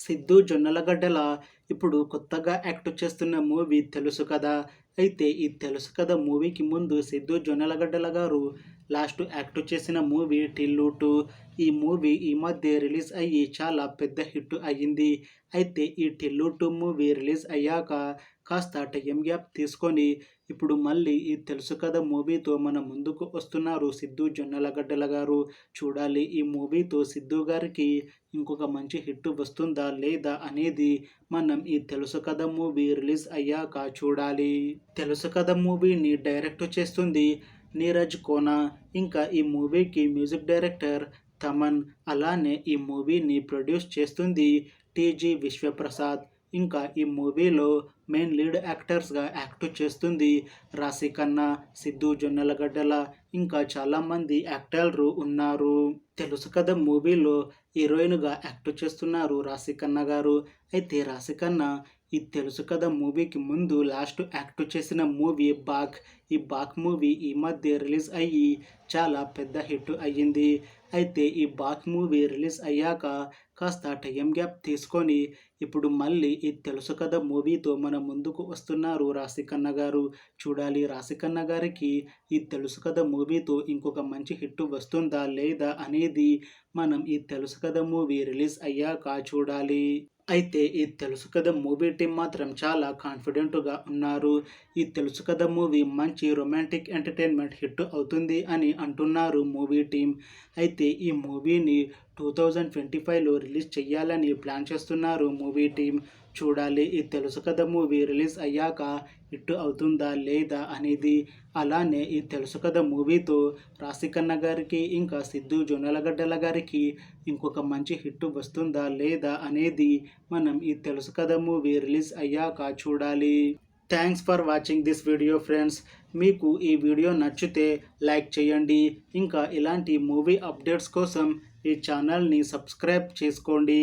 సిద్ధు జొన్నలగడ్డల ఇప్పుడు కొత్తగా యాక్ట్ చేస్తున్న మూవీ తెలుసు కదా! అయితే ఈ 'తెలుసు కదా' మూవీకి ముందు సిద్ధు జొన్నలగడ్డల గారు లాస్ట్ యాక్ట్ చేసిన మూవీ 'టిల్లు 2'. ఈ మూవీ ఈ మధ్య రిలీజ్ అయ్యి చాలా పెద్ద హిట్ అయ్యింది. అయితే ఈ 'టిల్లు 2' మూవీ రిలీజ్ అయ్యాక కాస్త టైమ్ గ్యాప్ తీసుకొని ఇప్పుడు మళ్ళీ ఈ 'తెలుసు కదా' మూవీతో మన ముందుకు వస్తున్నారు సిద్ధు జొన్నలగడ్డల గారు. చూడాలి ఈ మూవీతో సిద్ధు గారికి ఇంకొక మంచి హిట్ వస్తుందా లేదా అనేది మనం ఈ 'తెలుసు కదా' మూవీ రిలీజ్ అయ్యాక చూడాలి. 'తెలుసు కదా' మూవీని డైరెక్ట్ చేస్తుంది నీరజ్ కోనా. ఇంకా ఈ మూవీకి మ్యూజిక్ డైరెక్టర్ తమన్. అలానే ఈ మూవీని ప్రొడ్యూస్ చేస్తుంది టీజీ విశ్వప్రసాద్. ఇంకా ఈ మూవీలో మెయిన్ లీడ్ యాక్టర్స్గా యాక్ట్ చేస్తుంది రాశిఖన్నా, సిద్ధు జొన్నలగడ్డల, ఇంకా చాలామంది యాక్టర్లు ఉన్నారు. 'తెలుసు కదా' మూవీలో హీరోయిన్గా యాక్ట్ చేస్తున్నారు రాశిఖన్నా గారు. అయితే రాశిఖన్నా ఈ 'తెలుసు కదా' మూవీకి ముందు లాస్ట్ యాక్ట్ చేసిన మూవీ 'బాక్'. ఈ 'బాక్' మూవీ ఈ మధ్య రిలీజ్ అయ్యి చాలా పెద్ద హిట్ అయ్యింది. అయితే ఈ 'బాక్' మూవీ రిలీజ్ అయ్యాక కాస్త టైమ్ గ్యాప్ తీసుకొని ఇప్పుడు మళ్ళీ ఈ 'తెలుసు కదా' మూవీతో మన ముందుకు వస్తున్నారు రాశిఖన్నా గారు. చూడాలి రాశిఖన్నా గారికి ఈ 'తెలుసు కదా' మూవీతో ఇంకొక మంచి హిట్ వస్తుందా లేదా అనేది మనం ఈ 'తెలుసు కదా' మూవీ రిలీజ్ అయ్యాక చూడాలి. అయితే ఈ 'తెలుసు కదా' మూవీ టీం మాత్రం చాలా కాన్ఫిడెంట్‌గా ఉన్నారు. ఈ 'తెలుసు కదా' మూవీ మంచి రొమాంటిక్ ఎంటర్‌టైన్‌మెంట్ హిట్ అవుతుంది అని అంటున్నారు మూవీ టీం. అయితే ఈ మూవీని 2025లో రిలీజ్ చేయాలని ప్లాన్ చేస్తున్నారు మూవీ టీం. చూడాలి ఈ 'తెలుసు కదా' మూవీ రిలీజ్ అయ్యాక హిట్ అవుతుందా లేదా అనేది. అలానే ఈ 'తెలుసు కదా' మూవీతో రాశిఖన్నా గారికి ఇంకా సిద్ధు జొన్నలగడ్డల గారికి ఇంకొక మంచి హిట్ వస్తుందా లేదా అనేది మనం ఈ 'తెలుసు కదా' మూవీ రిలీజ్ అయ్యాక చూడాలి. Thanks for watching this video friends. మీకు ఈ వీడియో నచ్చితే లైక్ చేయండి. ఇంకా ఇలాంటి మూవీ అప్డేట్స్ కోసం ఈ ఛానల్ని సబ్స్క్రైబ్ చేసుకోండి.